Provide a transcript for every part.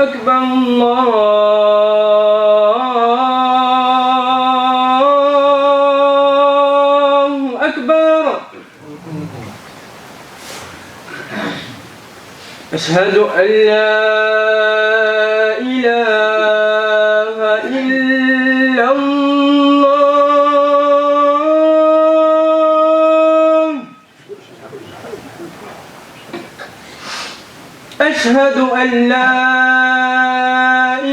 أكبر الله أكبر. أشهد أن لا إله إلا الله. أشهد أن لا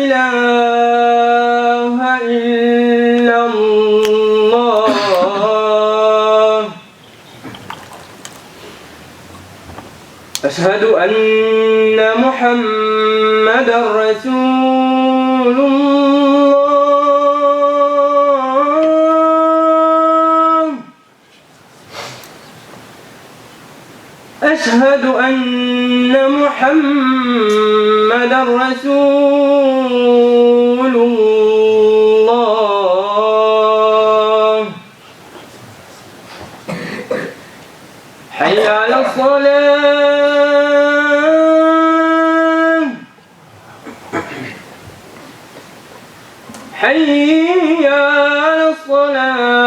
إله إلا الله. أشهد أن محمدًا رسول الله. أشهد أن محمدًا رسول الله. حي على الصلاة. حي على الصلاة.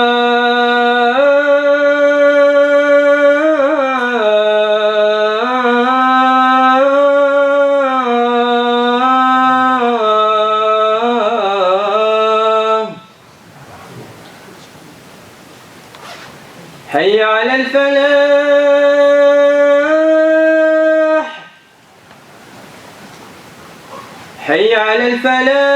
حي على الفلاح. حي على الفلاح.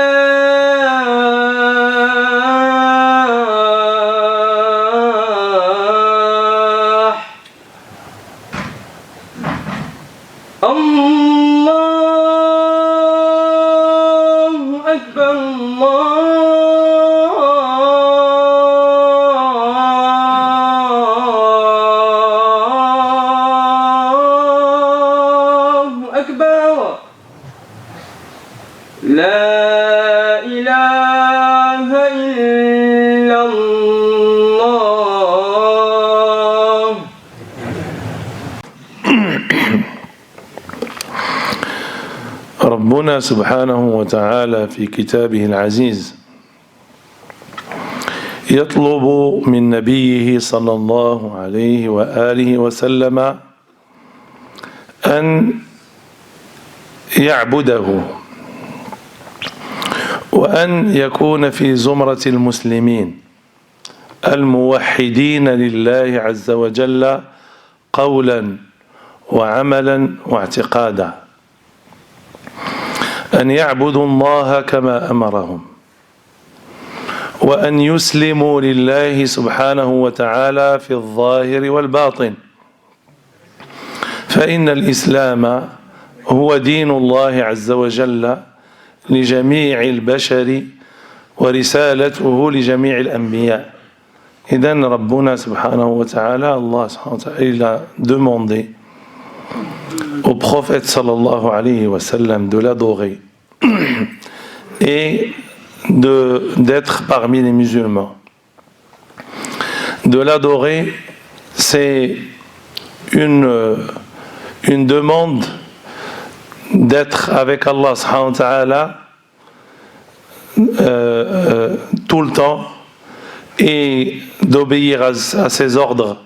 الله أكبر الله أكبر. لا إله إلا الله. ربنا سبحانه وتعالى في كتابه العزيز يطلب من نبيه صلى الله عليه وآله وسلم أن يعبده وأن يكون في زمرة المسلمين الموحدين لله عز وجل قولا وعملا واعتقادا، أن يعبدوا الله كما أمرهم، وأن يسلموا لله سبحانه وتعالى في الظاهر والباطن، فإن الإسلام هو دين الله عز وجل لجميع البشر ورسالته لجميع الأنبياء. إذن ربنا سبحانه وتعالى الله سبحانه وتعالى il a demandé au prophète sallallahu alayhi wa sallam de l'adorer et d'être parmi les musulmans. De l'adorer, c'est une demande d'être avec Allah subhanahu wa ta'ala tout le temps et d'obéir à ses ordres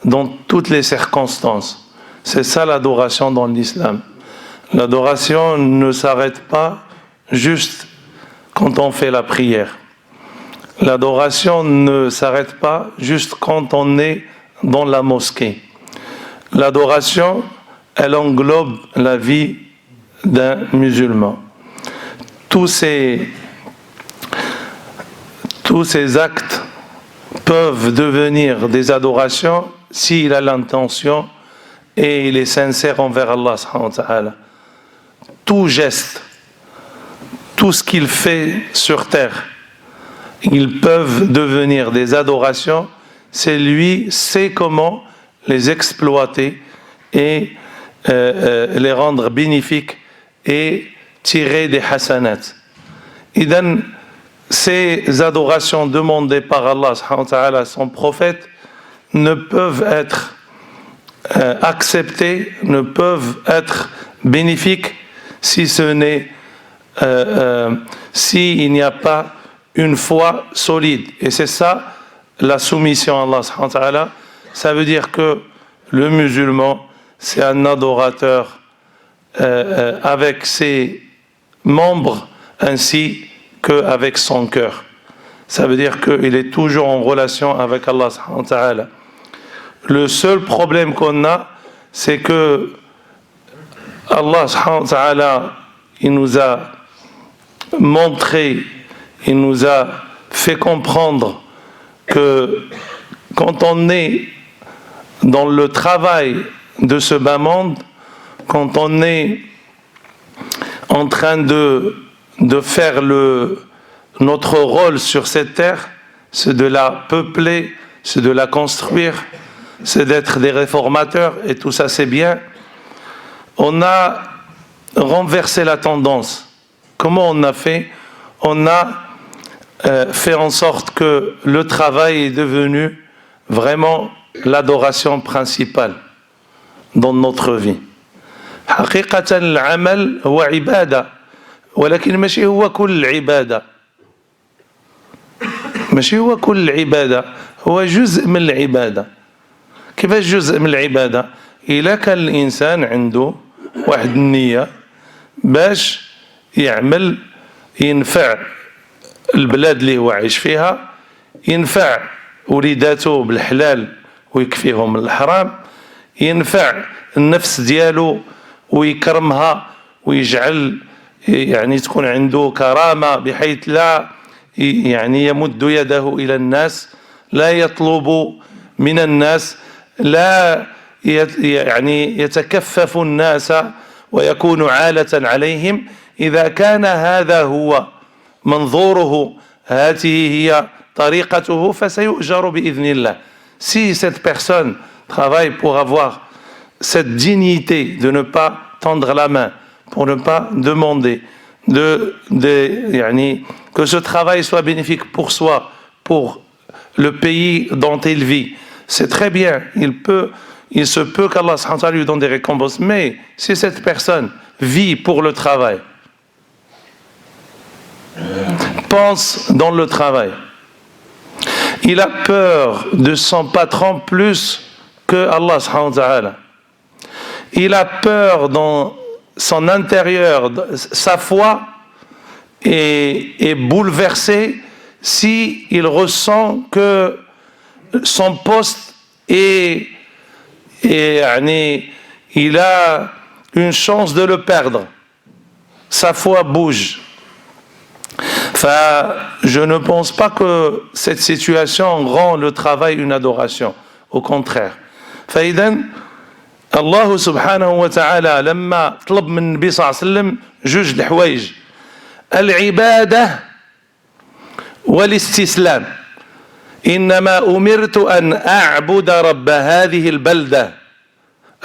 dans toutes les circonstances. C'est ça l'adoration dans l'islam. L'adoration ne s'arrête pas juste quand on fait la prière. L'adoration ne s'arrête pas juste quand on est dans la mosquée. L'adoration, elle englobe la vie d'un musulman. Tous ces actes peuvent devenir des adorations s'il a l'intention et il est sincère envers Allah subhanahu wa ta'ala. Tout geste, tout ce qu'il fait sur terre, ils peuvent devenir des adorations. C'est lui sait comment les exploiter et les rendre bénéfiques et tirer des hasanats. Idan, ces adorations demandées par Allah subhanahu wa ta'ala à son prophète ne peuvent être acceptées, ne peuvent être bénéfiques si ce n'est s'il n'y a pas une foi solide. Et c'est ça la soumission à Allah subhanahu wa ta'ala. Ça veut dire que le musulman, c'est un adorateur avec ses membres ainsi qu'avec son cœur. Ça veut dire qu'il est toujours en relation avec Allah subhanahu wa ta'ala. Le seul problème qu'on a, c'est que Allah subhanahu wa ta'ala, il nous a montré, il nous a fait comprendre que quand on est dans le travail de ce bas monde, quand on est en train de faire notre rôle sur cette terre, c'est de la peupler, c'est de la construire, c'est d'être des réformateurs, et tout ça c'est bien. On a renversé la tendance. Comment on a fait? On a fait en sorte que le travail est devenu vraiment l'adoration principale dans notre vie. حقيقة العمل هو عبادة ولكن ماشي هو كل العبادة ماشي هو كل العبادة هو جزء من العبادة. كيفاش جزء من العبادة؟ إذا كان الإنسان عنده واحد النية باش يعمل ينفع البلاد اللي هو عايش فيها، ينفع وليداته بالحلال ويكفيهم من الحرام، ينفع النفس ديالو ويكرمها ويجعل يعني تكون عنده كرامة بحيث لا يعني يمد يده إلى الناس، لا يطلب من الناس، لا يعني يتكفف الناس ويكون عالة عليهم. إذا كان هذا هو منظوره، هذه هي طريقته، فسيؤجر بإذن الله. Si cette personne travaille pour avoir cette dignité de ne pas tendre la main, pour ne pas demander que ce travail soit bénéfique pour soi, pour le pays dont il vit, c'est très bien. Il se peut qu'Allah subhanahu wa ta'ala lui donne des récompenses. Mais si cette personne vit pour le travail, pense dans le travail, il a peur de son patron plus que Allah subhanahu wa ta'ala. Il a peur dans son intérieur, sa foi est bouleversée si il ressent que son poste il a une chance de le perdre. Sa foi bouge. Je ne pense pas que cette situation rend le travail une adoration. Au contraire. فإذن الله سبحانه وتعالى لما طلب من النبي صلى الله عليه وسلم جوج الحوايج: العبادة والاستسلام. إنما أمرت أن أعبد رب هذه البلدة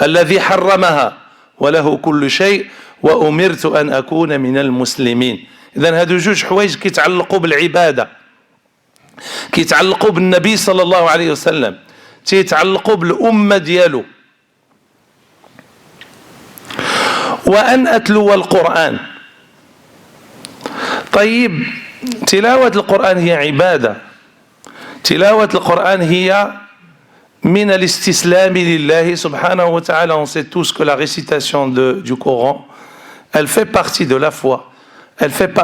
الذي حرمها وله كل شيء وأمرت أن أكون من المسلمين. إذن هادو جوج حوايج كيتعلقوا بالعبادة، كيتعلقوا بالنبي صلى الله عليه وسلم، كيتعلقوا بالأمة ديالو. وأن أتلو القرآن. طيب، تلاوة القرآن هي عبادة. تلاوة القرآن هي من الاستسلام لله سبحانه وتعالى. On sait tous que la récitation du Coran, elle fait partie de la foi.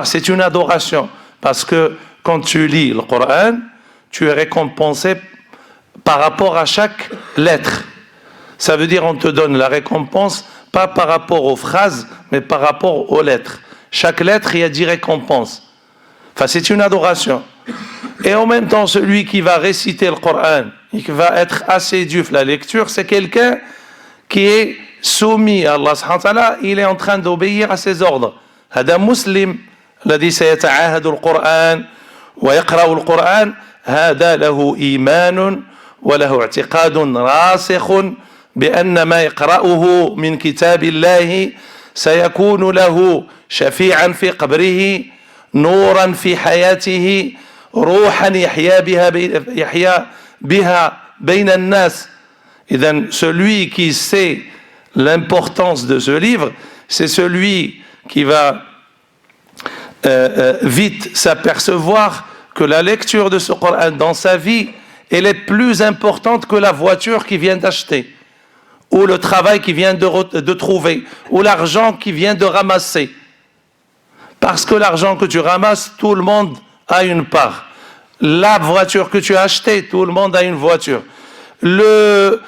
C'est une adoration. Parce que quand tu lis le Coran, tu es récompensé par rapport à chaque lettre. Ça veut dire on te donne la récompense pas par rapport aux phrases, mais par rapport aux lettres. Chaque lettre, il y a 10 récompenses. Enfin, c'est une adoration. Et en même temps, celui qui va réciter le Coran et qui va être assidu à la lecture, c'est quelqu'un qui est soumis à Allah subhanahu wa ta'ala, il est en train d'obéir à ses ordres. هذا مسلم الذي سيتعاهد القرآن ويقرأ القرآن، هذا له إيمان وله اعتقاد راسخ بأن ما يقرأه من كتاب الله سيكون له شفيعا في قبره، نورا في حياته، روحا يحيا بها بين الناس. إذن celui qui sait l'importance de ce livre, c'est celui qui va vite s'apercevoir que la lecture de ce Coran dans sa vie, elle est plus importante que la voiture qu'il vient d'acheter, ou le travail qu'il vient de trouver, ou l'argent qu'il vient de ramasser. Parce que l'argent que tu ramasses, tout le monde a une part. La voiture que tu as achetée, tout le monde a une voiture. Le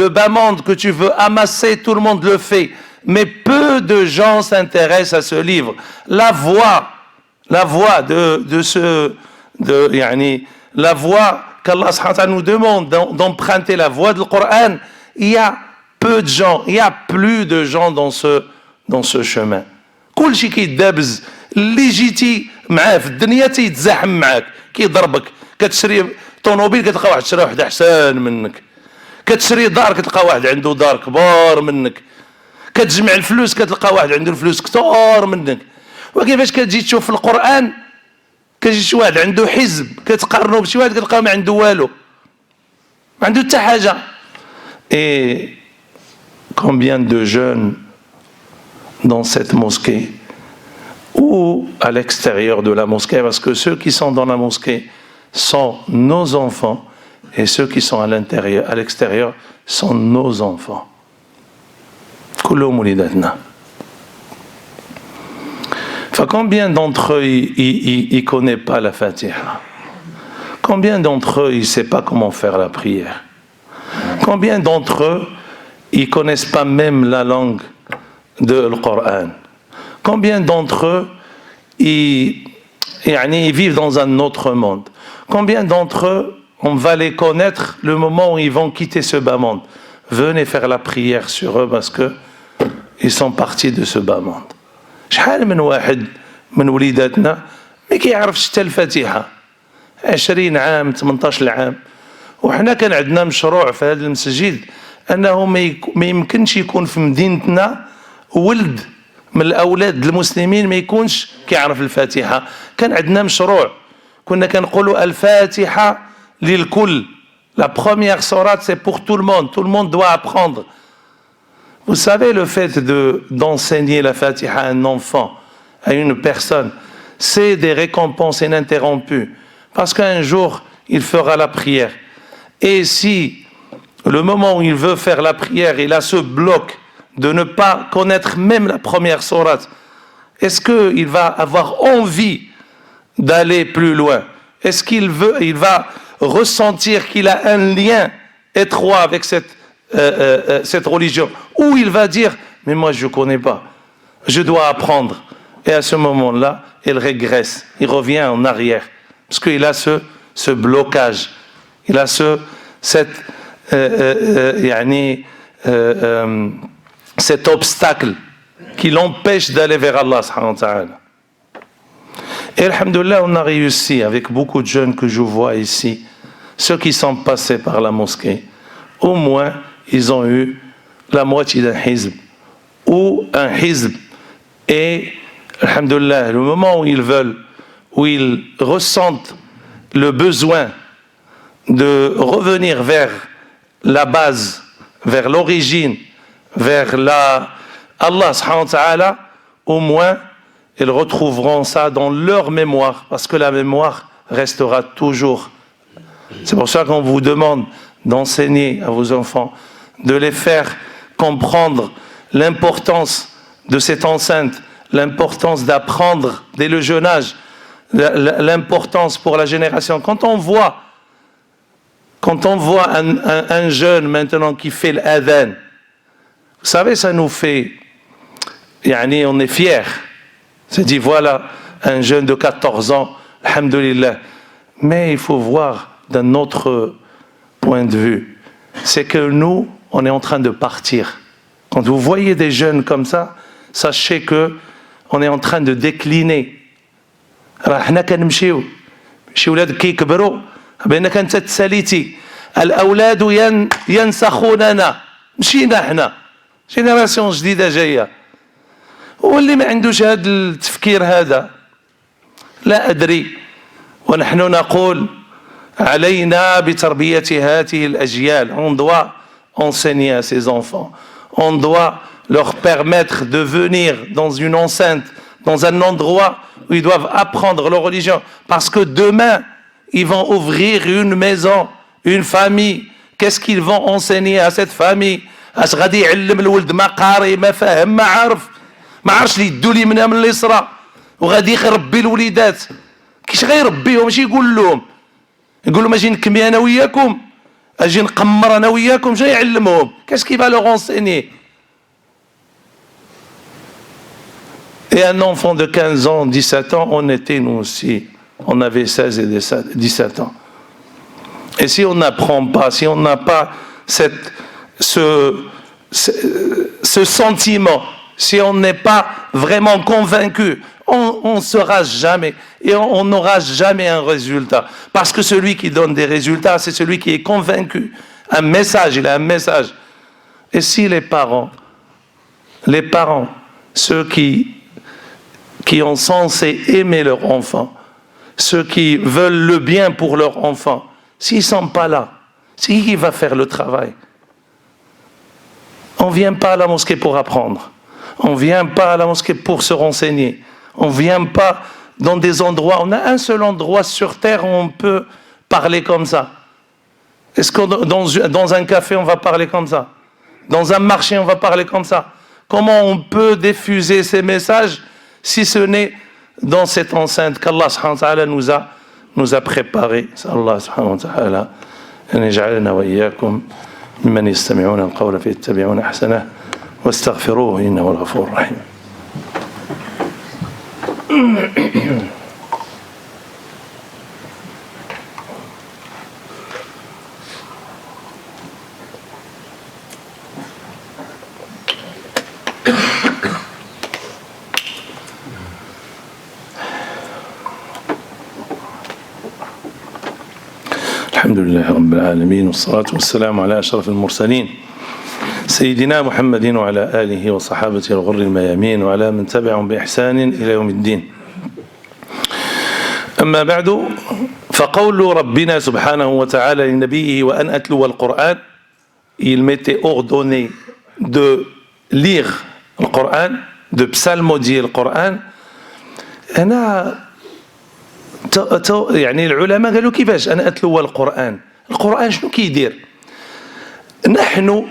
bas-monde que tu veux amasser, tout le monde le fait. Mais peu de gens s'intéressent à ce livre. La voix la voie qu'Allah subhanahu wa ta'ala nous demande d'emprunter la voie du Coran, il y a peu de gens, il y a plus de gens dans ce chemin. كل شيء كيدابز اللي جيتي معاه في الدنيا تيتزاحم معاك كيضربك كتشري طوموبيل كتلقى واحد شرا واحد احسن منك كتشري دار كتلقى واحد عنده دار كبار منك كتجمع الفلوس كتلقى واحد عنده الفلوس كثار منك وكيفاش كتجي تشوف في القرآن كتجي شي واحد عنده حزب كتقارنو بشي واحد كتلقاه ما عنده والو ما عنده حتى حاجه. Et combien de jeunes dans cette mosquée ou à l'extérieur de la mosquée, parce que ceux qui sont dans la mosquée sont nos enfants et ceux qui sont à l'intérieur, à l'extérieur sont nos enfants. كلهم وليداتنا. Combien d'entre eux ils connaissent pas la Fatiha? Combien d'entre eux ils savent pas comment faire la prière? Combien d'entre eux ils connaissent pas même la langue de le Coran? Combien d'entre eux ils vivent dans un autre monde? Combien d'entre eux on va les connaître le moment où ils vont quitter ce bas monde? Venez faire la prière sur eux parce que ils sont partis de ce bas monde. شحال من واحد من وليداتنا ما كيعرفش حتى الفاتحه 20 عام 18 عام وحنا كان عندنا مشروع في هذا المسجد انه ما يمكنش يكون في مدينتنا ولد من الاولاد المسلمين ما يكونش كيعرف الفاتحه. كان عندنا مشروع كنا كنقولوا الفاتحه للكل. La première sourate c'est pour tout le monde doit apprendre. Vous savez, le fait d'enseigner la Fatiha à un enfant, à une personne, c'est des récompenses ininterrompues. Parce qu'un jour, il fera la prière. Et si, le moment où il veut faire la prière, il a ce bloc de ne pas connaître même la première sourate, est-ce qu'il va avoir envie d'aller plus loin? Est-ce qu'il va ressentir qu'il a un lien étroit avec cette religion, où il va dire mais moi je ne connais pas, je dois apprendre, et à ce moment-là il régresse, il revient en arrière parce qu'il a ce blocage, il a cet obstacle qui l'empêche d'aller vers Allah subhanahu wa ta'ala. Et alhamdoulilah, on a réussi avec beaucoup de jeunes que je vois ici, ceux qui sont passés par la mosquée, au moins ils ont eu la moitié d'un hizb ou un hizb. Et alhamdoulilah, le moment où ils veulent, où ils ressentent le besoin de revenir vers la base, vers l'origine, vers Allah subhanahu wa ta'ala, au moins ils retrouveront ça dans leur mémoire, parce que la mémoire restera toujours. C'est pour ça qu'on vous demande d'enseigner à vos enfants, de les faire comprendre l'importance de cette enceinte, l'importance d'apprendre dès le jeune âge, l'importance pour la génération. Quand on voit un jeune maintenant qui fait l'adhan, vous savez, ça nous fait, on est fiers. C'est dit, voilà, un jeune de 14 ans, alhamdoulilah. Mais il faut voir d'un autre point de vue. C'est que nous, on est en train de partir. Quand vous voyez des jeunes comme ça, sachez que on est en train de décliner. حنا كنمشيو شي ولاد كيكبروا بانك انت تساليتي الاولاد ينسخوننا مشينا حنا جينيراسيون جديده جايه واللي ما عندوش هذا التفكير هذا لا ادري. ونحن نقول علينا بتربيه هذه الاجيال. On doit enseigner à ces enfants, on doit leur permettre de venir dans une enceinte dans un endroit où ils doivent apprendre leur religion. Parce que demain, ils vont ouvrir une maison, une famille. Qu'est-ce qu'ils vont enseigner à cette famille? اش غادي يعلم الولد ما قاري ما فاهم ما عارف ما عرفش اللي يدوا لي منها من اللي صرا وغادي يربي الوليدات كيش غيربيهم ماشي يقول لهم اجي نكمي انا وياكم اجي نقمر انا وياكم شنو يعلمهم كاش كي va leur enseigner. Et un enfant de 15 ans, 17 ans, on était nous aussi. On avait 16 et 17 ans. Et si on n'apprend pas, si on n'a pas ce sentiment, si on n'est pas vraiment convaincu, on ne sera jamais et on n'aura jamais un résultat. Parce que celui qui donne des résultats, c'est celui qui est convaincu. Un message, il a un message. Et si les parents, ceux qui ont censé aimer leur enfant, ceux qui veulent le bien pour leur enfant, s'ils ne sont pas là, c'est qui va faire le travail? On ne vient pas à la mosquée pour apprendre. On ne vient pas à la mosquée pour se renseigner. On ne vient pas dans des endroits. On a un seul endroit sur terre où on peut parler comme ça. Est-ce que dans un café, on va parler comme ça? Dans un marché, on va parler comme ça? Comment on peut diffuser ces messages si ce n'est dans cette enceinte qu'Allah subhanahu wa ta'ala nous a préparé? Allah subhanahu wa ta'ala an yaj'alna wa iyyakum mimman yastami'una al-qawla fayattabi'una ahsanahu wastaghfiruhu innahu al-ghafurur rahim. الحمد لله رب العالمين والصلاة والسلام على أشرف المرسلين سيدنا محمد وعلى آله وصحابته الغر الميامين وعلى من تبعهم بإحسان إلى يوم الدين. أما بعد فقول ربنا سبحانه وتعالى لنبيه وأن أتلو القرآن, il m'était ordonné de lire le Coran, de psalmodier le Coran. أنا يعني العلماء قالوا كيفاش أنا أتلو القرآن شنو كيدير؟ نحن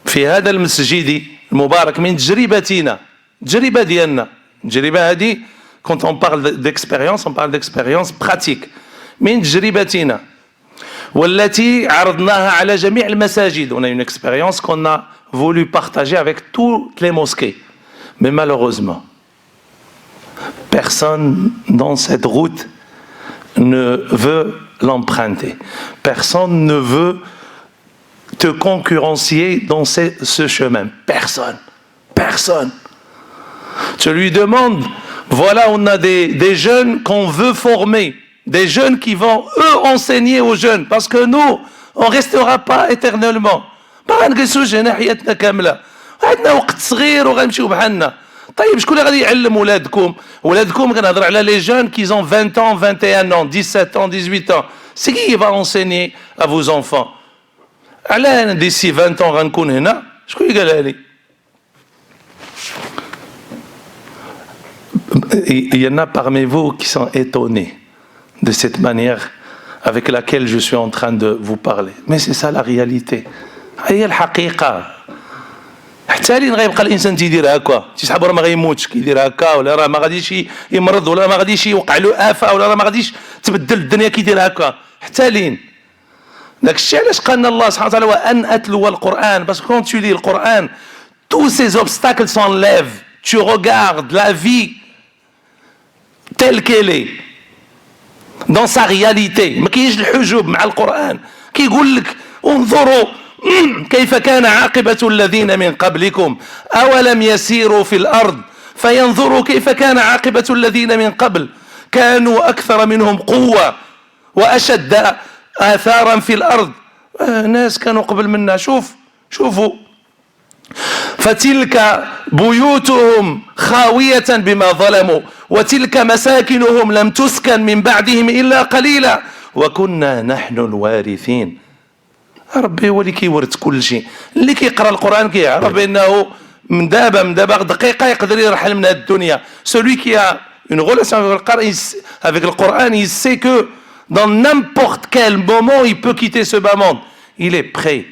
في هذا المسجد المبارك من تجربتنا تجربة ديالنا التجربة هذه quand on parle d'expérience on parle d'expérience pratique من تجربتنا والتي عرضناها على جميع المساجد. On a une expérience qu'on a voulu partager avec toutes les mosquées, mais malheureusement personne dans cette route ne veut l'emprunter. Personne ne veut te concurrencier dans ce chemin. Personne. Tu lui demandes, voilà, on a des jeunes qu'on veut former, des jeunes qui vont, eux, enseigner aux jeunes, parce que nous, on ne restera pas éternellement. ما غنجلسوش هنا حياتنا كاملة. عندنا وقت صغير وغنمشيو بحالنا. طيب شكون اللي غادي يعلم ولادكم كنهضر على لي جون qui ont 20 ans, 21 ans, 17 ans, 18 ans. C'est qui va enseigner à vos enfants? على d'ici 20 ans غنكون هنا شكون اللي قالها لي؟ Il y en a parmi vous qui sont étonnés de cette manière avec laquelle je suis en train de vous parler. Mais c'est ça la réalité. هي الحقيقة. حتى لين غيبقى الانسان تيدير هكا تيسحب راه ما غيموتش كيدير هكا ولا راه ما غاديش يمرض ولا ما غاديش يوقع له آفة ولا راه ما غاديش تبدل الدنيا كيدير هكا حتى لين. داك الشيء علاش قالنا الله سبحانه وتعالى وان اتلو القران parce que quand tu lis le Coran tous ces obstacles s'enlèvent. Tu regardes la vie telle qu'elle est dans sa réalité. ما كاينش الحجب مع القرآن. كيقول لك انظروا كيف كان عاقبة الذين من قبلكم أولم يسيروا في الأرض فينظروا كيف كان عاقبة الذين من قبل كانوا أكثر منهم قوة وأشد آثارا في الأرض. ناس كانوا قبل منا. شوفوا فتلك بيوتهم خاوية بما ظلموا وتلك مساكنهم لم تسكن من بعدهم إلا قليلا وكنا نحن الوارثين. ربي هو اللي كيورث كل شيء. اللي كيقرا القرآن كيعرف بأنه من دابا دقيقة يقدر يرحل من هذه الدنيا. Celui qui a une relation avec le Coran, il sait que dans n'importe quel moment, il peut quitter ce bas monde. Il est prêt.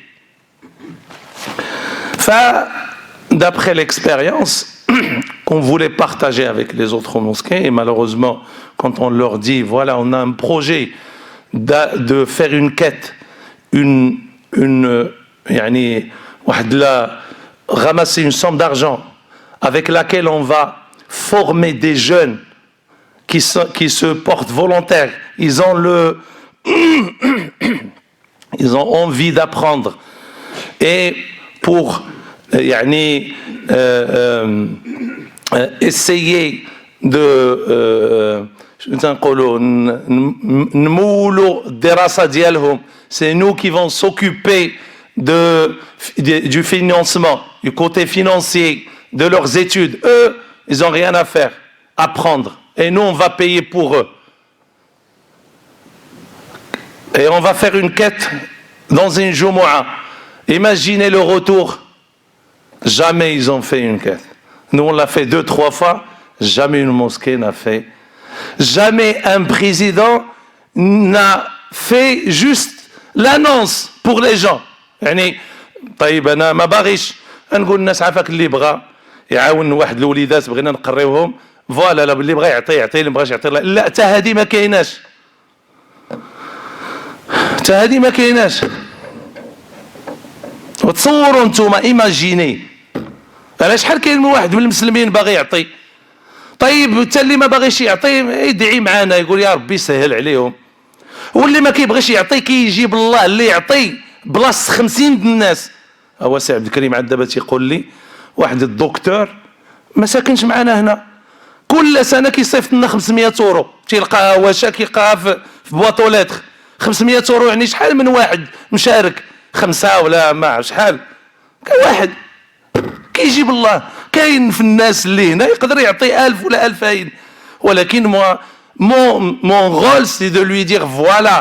D'après l'expérience qu'on voulait partager avec les autres mosquées, et malheureusement, quand on leur dit, voilà, on a un projet de faire une quête, ramasser une somme d'argent avec laquelle on va former des jeunes qui se portent volontaires. Ils ont envie d'apprendre. Et pour essayer de c'est nous qui vont s'occuper du financement, du côté financier de leurs études. Eux, ils n'ont rien à faire, apprendre. Et nous, on va payer pour eux. Et on va faire une quête dans une Jumu'ah. Imaginez le retour. Jamais ils ont fait une quête. Nous, on l'a fait 2-3 fois. Jamais une mosquée n'a fait. Jamais un président n'a fait juste l'annonce pour les gens. يعني طيب انا ما باغيش نقول الناس عافاك اللي بغى يعاون واحد الوليدات بغينا نقريوهم فوالا لا اللي بغى يعطي اللي ما بغاش يعطي لا حتى هذه ما كايناش وتصوروا انتم ايماجيني انا شحال كاين من واحد من المسلمين باغي يعطي طيب حتى اللي ما باغيش يعطي يدعي معانا يقول يا ربي سهل عليهم واللي ما كيبغيش يعطي كيجيب الله اللي يعطي بلاصه 50 الناس. هو سي عبد الكريم عاد دابا تيقول لي واحد الدكتور ما ساكنش معنا هنا كل سنه كيصيفط لنا 500 اورو تيلقاها واش كيلقاها في بواطو لتر 500 اورو يعني شحال من واحد مشارك 5 ولا ما شحال كاين واحد كيجيب الله. كاين في الناس اللي هنا يقدر يعطي 1000 ولا 2000 ولكن mon rôle c'est de lui dire voilà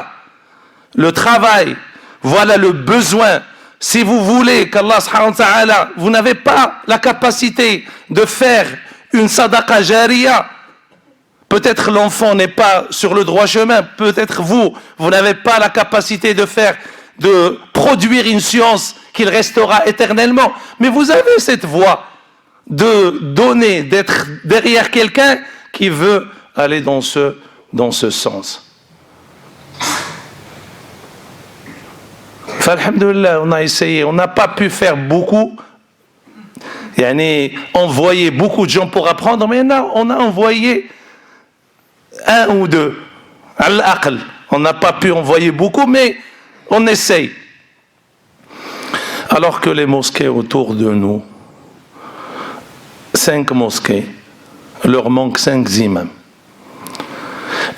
le travail, voilà le besoin. Si vous voulez qu'Allah subhanahu wa ta'ala, vous n'avez pas la capacité de faire une sadaqa jariya, peut-être l'enfant n'est pas sur le droit chemin, peut-être vous n'avez pas la capacité de produire une science qu'il restera éternellement, mais vous avez cette voie de donner, d'être derrière quelqu'un qui veut aller dans ce sens. Alhamdulillah, on a essayé, on n'a pas pu faire beaucoup, envoyer beaucoup de gens pour apprendre, mais on a envoyé 1 ou 2. Al-Aql, on n'a pas pu envoyer beaucoup, mais on essaye. Alors que les mosquées autour de nous, 5 mosquées, leur manque 5 imams.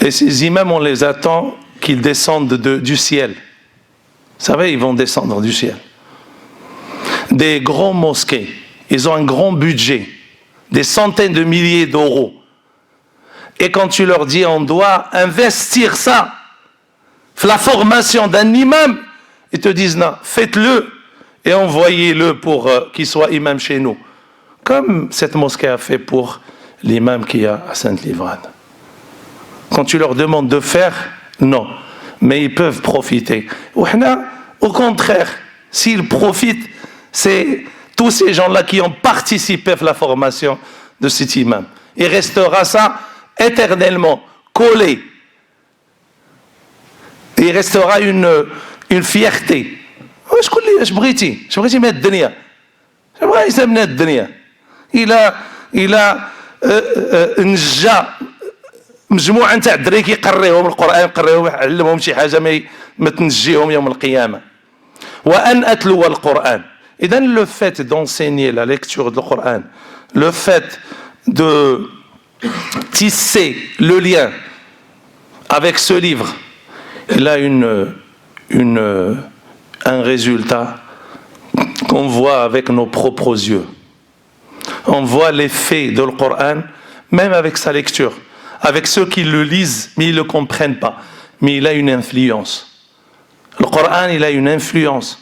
Et ces imams, on les attend qu'ils descendent du ciel. Vous savez, ils vont descendre du ciel. Des grands mosquées, ils ont un grand budget, des centaines de milliers d'euros. Et quand tu leur dis, on doit investir ça, la formation d'un imam, ils te disent, non, faites-le et envoyez-le pour qu'il soit imam chez nous. Comme cette mosquée a fait pour l'imam qui a à Sainte-Livrade. Quand tu leur demandes de faire, non. Mais ils peuvent profiter. Au contraire, s'ils profitent, c'est tous ces gens-là qui ont participé à la formation de cet imam. Il restera ça éternellement collé. Il restera une fierté. Je بغيتي من الدنيا. بغيتي من الدنيا. Il a نجا مجموعه نتاع الدراري كيقريهم القران يقريهم يعلمهم شي حاجه ما تنجيهم يوم القيامه. وان اتلو القران. اذا le fait d'enseigner la lecture du Coran, le fait de tisser le lien avec ce livre, il a un résultat qu'on voit avec nos propres yeux. On voit l'effet de le Coran même avec sa lecture. Avec ceux qui le lisent, mais ils ne le comprennent pas. Mais il a une influence. Le Coran, il a une influence.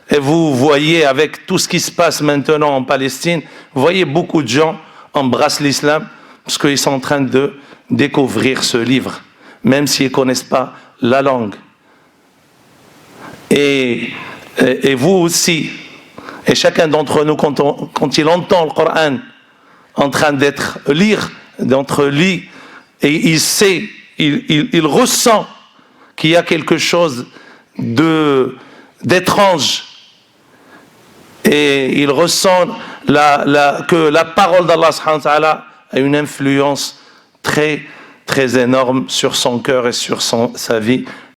Et vous voyez avec tout ce qui se passe maintenant en Palestine, vous voyez beaucoup de gens embrassent l'islam parce qu'ils sont en train de découvrir ce livre, même s'ils ne connaissent pas la langue. Et vous aussi, et chacun d'entre nous, quand il entend le Coran en train d'être lit, et il sait, il ressent qu'il y a quelque chose d'étrange, et il ressent que la parole d'Allah subhanahu wa ta'ala a une influence très, très énorme sur son cœur et sur sa vie.